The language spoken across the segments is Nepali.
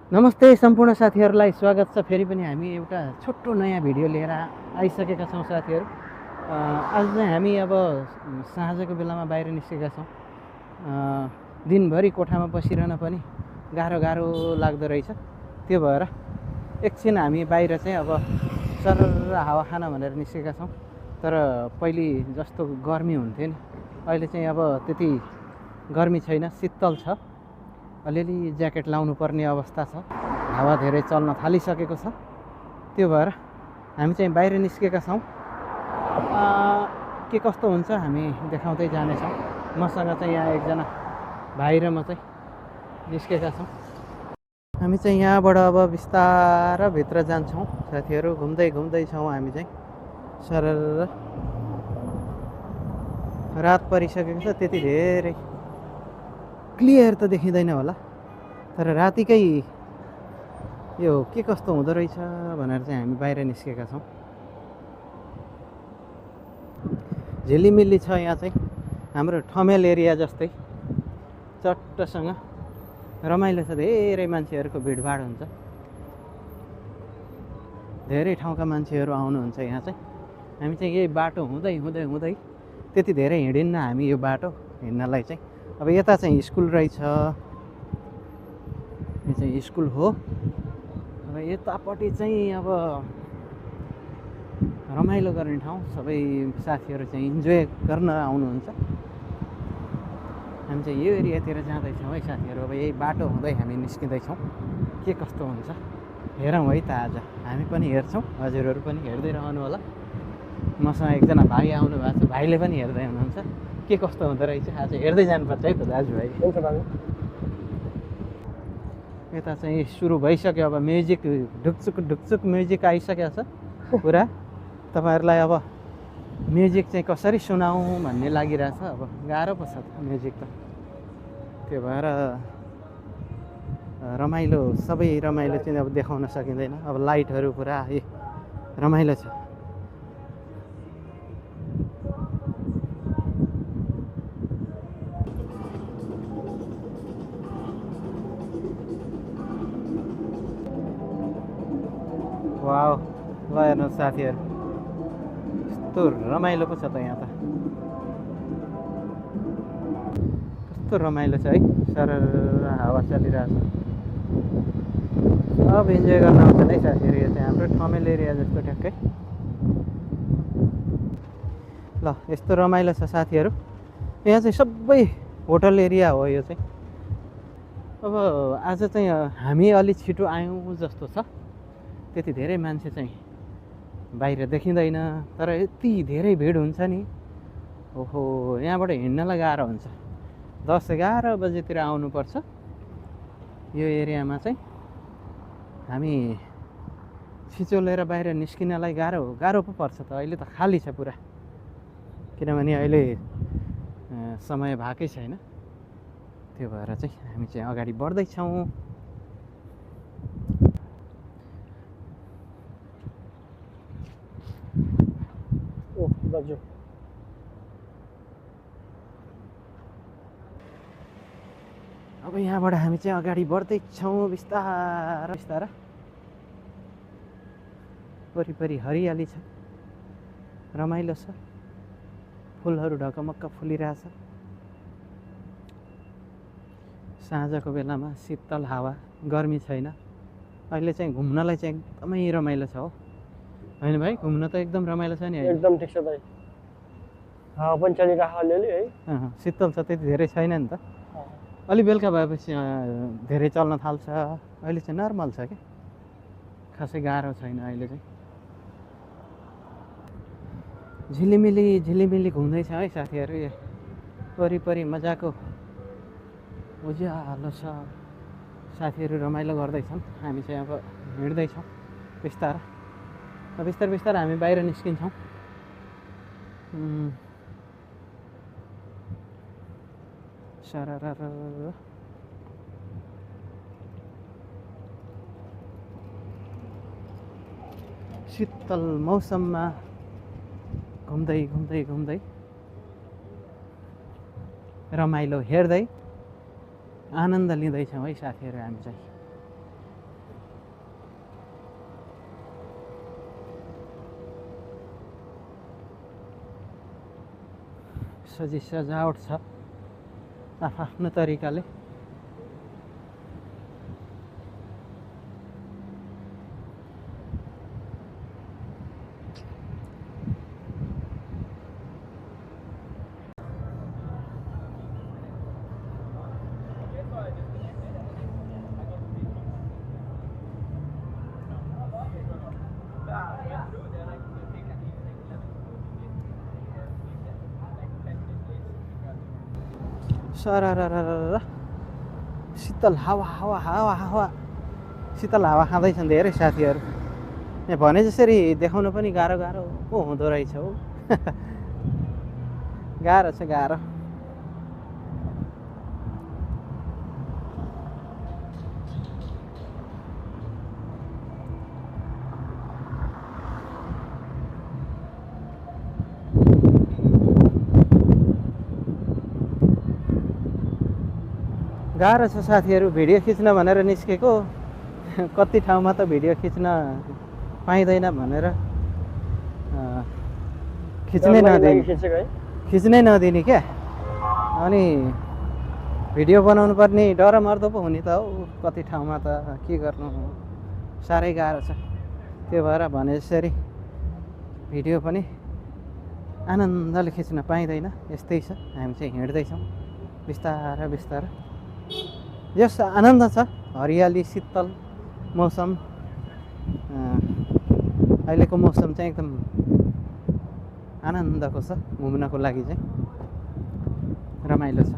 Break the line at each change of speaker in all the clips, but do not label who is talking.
नमस्ते सम्पूर्ण साथीहरूलाई स्वागत छ। फेरि पनि हामी एउटा छोटो नयाँ भिडियो लिएर आइसकेका छौँ साथीहरू। आज चाहिँ हामी अब साँझको बेलामा बाहिर निस्केका छौँ। दिनभरि कोठामा बसिरहन पनि गाह्रो लाग्दो रहेछ। त्यो भएर एकछिन हामी बाहिर चाहिँ अब सरर हावा खान भनेर निस्केका छौँ। तर पहिले जस्तो गर्मी हुन्थ्यो नि, अहिले चाहिँ अब त्यति गर्मी छैन, शीतल छ। अलिअलि ज्याकेट लाउनु पर्ने अवस्था छ, हावा धेरै चल्न थालिसकेको छ। त्यो भएर हामी चाहिँ बाहिर निस्केका छौँ। के कस्तो हुन्छ हामी देखाउँदै जानेछौँ। मसँग चाहिँ यहाँ एकजना भाइ र म चाहिँ निस्केका छौँ। हामी चाहिँ यहाँबाट अब बिस्तार भित्र जान्छौँ साथीहरू। घुम्दै छौँ हामी चाहिँ सरर। रात परिसकेको छ, त्यति धेरै क्लियर त देखिँदैन होला, तर रातिकै यो के कस्तो हुँदो रहेछ भनेर चाहिँ हामी बाहिर निस्केका छौँ। झिलिमिली छ यहाँ चाहिँ, हाम्रो ठमेल एरिया जस्तै चट्टसँग रमाइलो छ। धेरै मान्छेहरूको भिडभाड हुन्छ, धेरै ठाउँका मान्छेहरू आउनुहुन्छ यहाँ चाहिँ। हामी चाहिँ यही बाटो हुँदै त्यति धेरै हिँडिन्न हामी यो बाटो हिँड्नलाई चाहिँ। अब यता चाहिँ स्कुल रहेछ, यो चाहिँ स्कुल हो। अब यतापट्टि चाहिँ अब रमाइलो गर्ने ठाउँ, सबै साथीहरू चाहिँ इन्जोय गर्न आउनुहुन्छ। हामी चाहिँ यो एरियातिर जाँदैछौँ है साथीहरू। अब यही बाटो हुँदै हामी निस्किँदैछौँ। के कस्तो हुन्छ हेरौँ है त। आज हामी पनि हेर्छौँ, हजुरहरू पनि हेर्दै रहनु होला। मसँग एकजना भाइ आउनु भएको छ, भाइले पनि हेर्दै हुनुहुन्छ। के कस्तो हुँदो रहेछ आज हेर्दै जानुपर्छ है त दाजुभाइ। हुन्छ भाइ। यता चाहिँ सुरु भइसक्यो, अब म्युजिक ढुकचुक म्युजिक आइसकेको छ पुरा। तपाईँहरूलाई अब म्युजिक चाहिँ कसरी सुनाउँ भन्ने लागिरहेछ। अब गाह्रो पो छ त म्युजिक त। त्यो भएर रमाइलो, सबै रमाइलो चाहिँ अब देखाउन सकिँदैन। अब लाइटहरू पुरा रमाइलो छ। वाउ, ल हेर्नुहोस् साथीहरू, कस्तो रमाइलो पो छ त यहाँ त। कस्तो रमाइलो छ है, सरर हावा चलिरहेछ। सब इन्जोय गर्न आउँछन् है साथीहरू। यो चाहिँ हाम्रो ठमेल एरिया जस्तो ठ्याक्कै। ल यस्तो रमाइलो छ साथीहरू। यहाँ चाहिँ सबै होटल एरिया हो यो चाहिँ। अब आज चाहिँ हामी अलि छिटो आयौँ जस्तो छ। त्यति धेरै मान्छे चाहिँ बाहिर देखिँदैन, तर यति धेरै भिड हुन्छ नि, ओहो यहाँबाट हिँड्नलाई गाह्रो हुन्छ। 10-11 बजेतिर आउनुपर्छ यो एरियामा चाहिँ। हामी छिचोलेर बाहिर निस्किनलाई गाह्रो पो पर्छ त। अहिले त खाली छ पुरा, किनभने अहिले समय भएकै छैन। त्यो भएर चाहिँ हामी चाहिँ अगाडि बढ्दैछौँ। अब यहाँबाट हामी चाहिँ अगाडि बढ्दैछौँ बिस्तार। वरिपरि हरियाली छ, रमाइलो छ, फुलहरू ढकमक्क फुलिरहेछ। साँझको बेलामा शीतल हावा, गर्मी छैन। अहिले चाहिँ घुम्नलाई चाहिँ एकदमै रमाइलो छ हो, होइन भाइ? घुम्न त एकदम रमाइलो छ नि।
एकदम ठिक छ भाइ। हावा पनि चलिरहेको अलिअलि है।
शीतल छ, त्यति धेरै छैन नि त। अलि बेलुका भएपछि धेरै चल्न थाल्छ। अहिले चाहिँ नर्मल छ क्या, खासै गाह्रो छैन अहिले चाहिँ। झिलिमिली घुम्दैछ है साथीहरू। यो वरिपरि मजाको उज्यालो छ, साथीहरू रमाइलो गर्दैछन्। हामी चाहिँ अब हिँड्दैछौँ बिस्तार हामी बाहिर निस्किन्छौँ। सरर शीतल मौसममा घुम्दै रमाइलो हेर्दै आनन्द लिँदैछौँ है साथीहरू हामी चाहिँ। सजी सजावट छ आफ्नो तरिकाले। सररररर शीतल हावा हावा हावा हावा शीतल हावा खाँदैछन् धेरै साथीहरू। यहाँ भने जसरी देखाउन पनि गाह्रो गाह्रो पो हुँदो रहेछ हौ। गाह्रो छ गाह्रो। गाह्रो छ साथीहरू भिडियो खिच्न भनेर निस्केको, कति ठाउँमा त भिडियो खिच्न पाइँदैन भनेर खिच्नै नदिने क्या। अनि भिडियो बनाउनु पर्ने डर मर्दो पो हुने त हौ कति ठाउँमा त के गर्नु, साह्रै गाह्रो छ। त्यो भएर भने जसरी भिडियो पनि आनन्दले खिच्न पाइँदैन। यस्तै छ, हामी चाहिँ हिँड्दैछौँ बिस्तारै बिस्तारै। यस आनन्द छ, हरियाली शीतल मौसम। अहिलेको मौसम चाहिँ एकदम आनन्दको छ, घुम्नको लागि चाहिँ रमाइलो छ।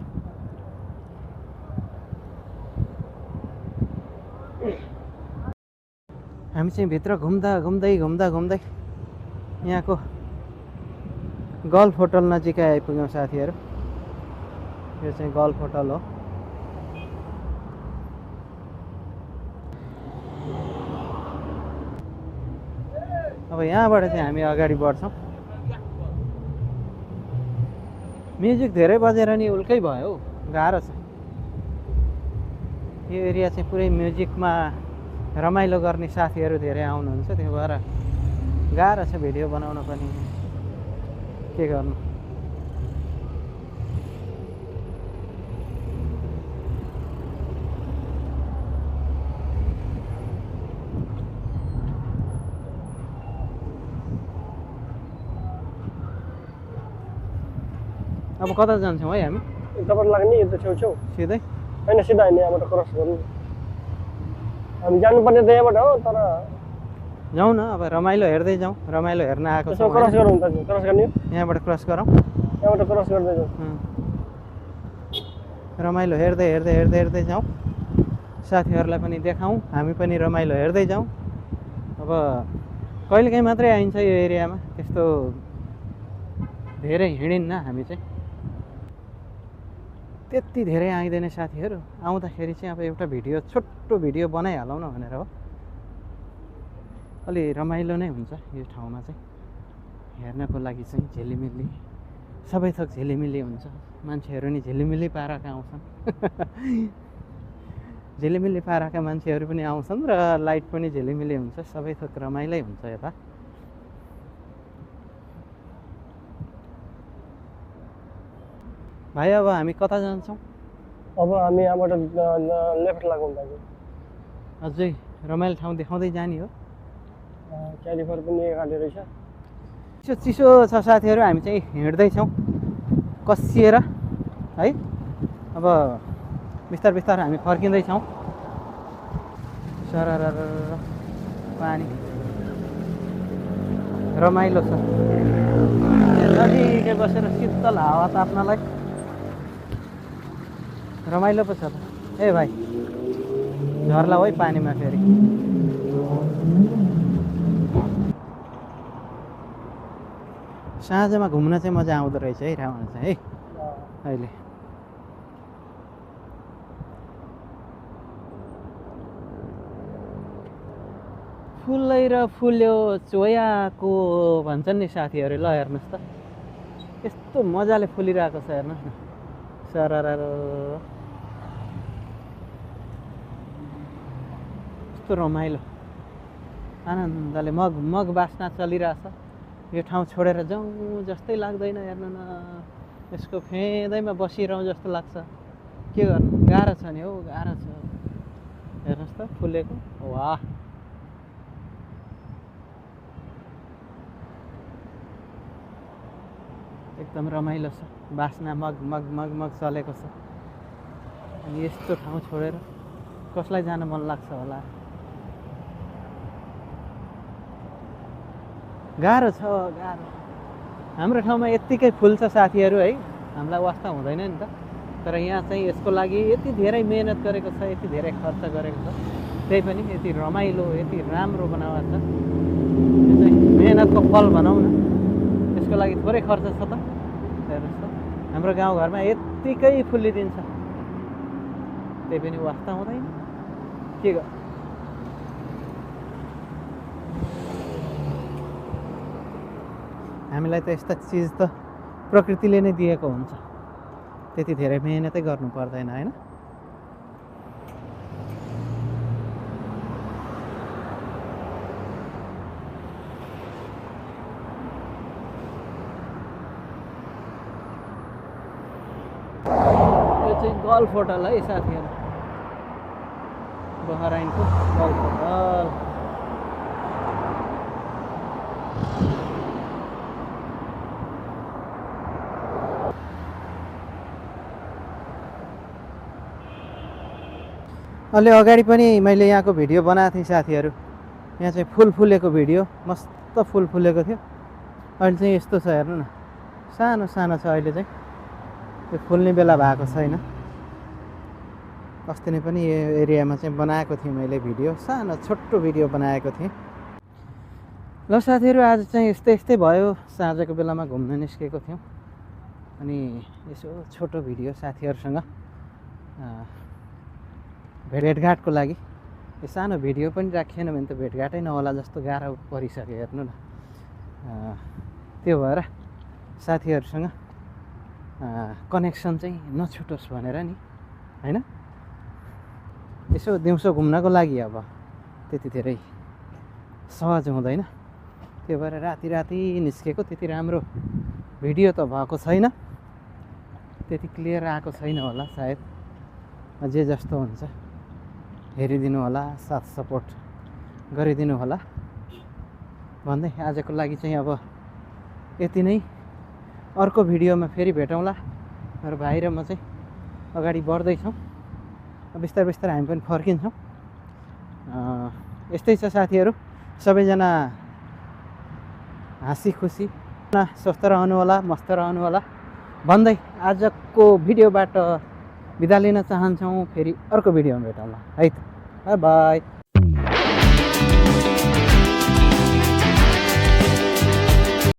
हामी चाहिँ भित्र घुम्दा घुम्दै घुम्दा घुम्दै यहाँको गल्फ होटल नजिकै आइपुग्यौँ साथीहरू। यो चाहिँ गल्फ होटल हो। अब यहाँबाट चाहिँ हामी अगाडि बढ्छौँ। म्युजिक धेरै बजेर नि उल्कै भयो हौ, गाह्रो छ। यो एरिया चाहिँ पुरै म्युजिकमा रमाइलो गर्ने साथीहरू धेरै आउनुहुन्छ, त्यो भएर गाह्रो छ भिडियो बनाउन पनि। के गर्नु, अब कता जान्छौँ है हामी?
तपाईँ लाग्ने यो त छेउछेउ
सिधै?
होइन सिधा होइन, यहाँबाट क्रस गर्नु। हामी जानुपर्ने त यहाँबाट हो, तर
जाउँ न अब, रमाइलो हेर्दै जाउँ। रमाइलो हेर्न आएको
त्यसो क्रस गरौँ त, क्रस गर्ने
यहाँबाट क्रस गरौँ।
यहाँबाट क्रस गर्दै जाउँ।
रमाइलो हेर्दै हेर्दै हेर्दै हेर्दै जाउँ, साथीहरूलाई पनि देखाउँ, हामी पनि रमाइलो हेर्दै जाउँ। अब कहिलेकाहीँ मात्रै आइन्छ यो एरियामा, त्यस्तो धेरै हिँडिन्न हामी चाहिँ, त्यति धेरै आइँदैन साथीहरू। आउँदाखेरि चाहिँ अब एउटा भिडियो, छोटो भिडियो बनाइहालौँ न भनेर हो। अलि रमाइलो नै हुन्छ यो ठाउँमा चाहिँ हेर्नको लागि चाहिँ। झिलिमिली सबै थोक झिलिमिली हुन्छ, मान्छेहरू नि झिलिमिली पाराका आउँछन्। झिलिमिली पाराका मान्छेहरू पनि आउँछन् र लाइट पनि झिलिमिली हुन्छ, सबै थोक रमाइलै हुन्छ यता। भाइ अब हामी कता जान्छौँ?
अब हामी यहाँबाट लेफ्ट लागौँ दाजु।
अझै रमाइलो ठाउँ देखाउँदै जाने हो।
क्यालिफर पनि अगाडि रहेछ।
चिसो चिसो छ साथीहरू, हामी चाहिँ हिँड्दैछौँ कसिएर है। अब बिस्तार बिस्तार हामी फर्किँदैछौँ। सररर पानी रमाइलो छ, नजिकै बसेर शीतल हावा ताप्नलाई रमाइलो पो छ त। ए भाइ झर्ला है पानीमा फेरि। साँझमा घुम्न चाहिँ मजा आउँदो रहेछ है रावण चाहिँ है। अहिले फुलै र फुल्यो चोयाको भन्छन् नि साथीहरू। ल हेर्नुहोस् त, यस्तो मजाले फुलिरहेको छ, हेर्नुहोस् न। सररर यस्तो रमाइलो आनन्दले मग मग बास्ना चलिरहेछ। यो ठाउँ छोडेर जाउँ जस्तै लाग्दैन, हेर्नु न यसको फेदैमा बसिरहँ जस्तो लाग्छ। के गर्नु, गाह्रो छ नि हौ, गाह्रो छ। हेर्नुहोस् त फुलेको, वाह। एकदम रमाइलो छ, बास्ना मग मग मग मग चलेको छ। अनि यस्तो ठाउँ छोडेर कसलाई जान मन लाग्छ होला। गाह्रो छ, गाह्रो। हाम्रो ठाउँमा यत्तिकै फुल छ साथीहरू है, हामीलाई वास्ता हुँदैन नि त। तर यहाँ चाहिँ यसको लागि यति धेरै मेहनत गरेको छ, यति धेरै खर्च गरेको छ, त्यही पनि यति रमाइलो, यति राम्रो बनाएको छ। यो चाहिँ मेहनतको फल भनौँ न। यसको लागि थोरै खर्च छ त। हेर्नुहोस् त, हाम्रो गाउँघरमा यत्तिकै फुलिदिन्छ, त्यही पनि वास्ता हुँदैन। के गर, हामीलाई त यस्ता चिज त प्रकृतिले नै दिएको हुन्छ, त्यति धेरै मेहनतै गर्नु पर्दैन होइन। यो चाहिँ गल्फ होटल है साथीहरू, बहराइनको गल्फ होटल। अलि अगाडि पनि मैले यहाँको भिडियो बनाएको थिएँ साथीहरू। यहाँ चाहिँ फुल फुलेको भिडियो, मस्त फुल फुलेको थियो। अहिले चाहिँ यस्तो छ, हेर्नु न, सानो सानो छ अहिले चाहिँ, यो फुल्ने बेला भएको छैन। अस्ति नै पनि यो एरियामा चाहिँ बनाएको थिएँ मैले भिडियो, सानो छोटो भिडियो बनाएको थिएँ। ल साथीहरू, आज चाहिँ यस्तै यस्तै भयो। साँझको बेलामा घुम्न निस्केको थियौँ, अनि यसो छोटो भिडियो साथीहरूसँग भेटघाटको लागि। यो सानो भिडियो पनि राखिएन भने त भेटघाटै नहोला जस्तो गाह्रो परिसक्यो, हेर्नु न। त्यो भएर साथीहरूसँग कनेक्सन चाहिँ नछुटोस् भनेर नि, होइन। यसो दिउँसो घुम्नको लागि अब त्यति धेरै सहज हुँदैन, त्यो भएर राति राति निस्केको। त्यति राम्रो भिडियो त भएको छैन, त्यति क्लियर आएको छैन होला सायद। जे जस्तो हुन्छ हेरिदिनु होला, साथ सपोर्ट गरिदिनु होला भन्दै आजको लागि चाहिँ अब यति नै। अर्को भिडियोमा फेरि भेटौँला। मेरो भाइ र म चाहिँ अगाडि बढ्दैछौँ, बिस्तारै बिस्तारै हामी पनि फर्किन्छौँ। यस्तै छ साथीहरू, सबैजना हाँसी खुसी स्वस्थ रहनु होला, मस्त रहनु होला भन्दै आजको भिडियोबाट बिदा लिन चाहन्छौँ। फेरि अर्को भिडियोमा भेटौँला है त, बाई बाई।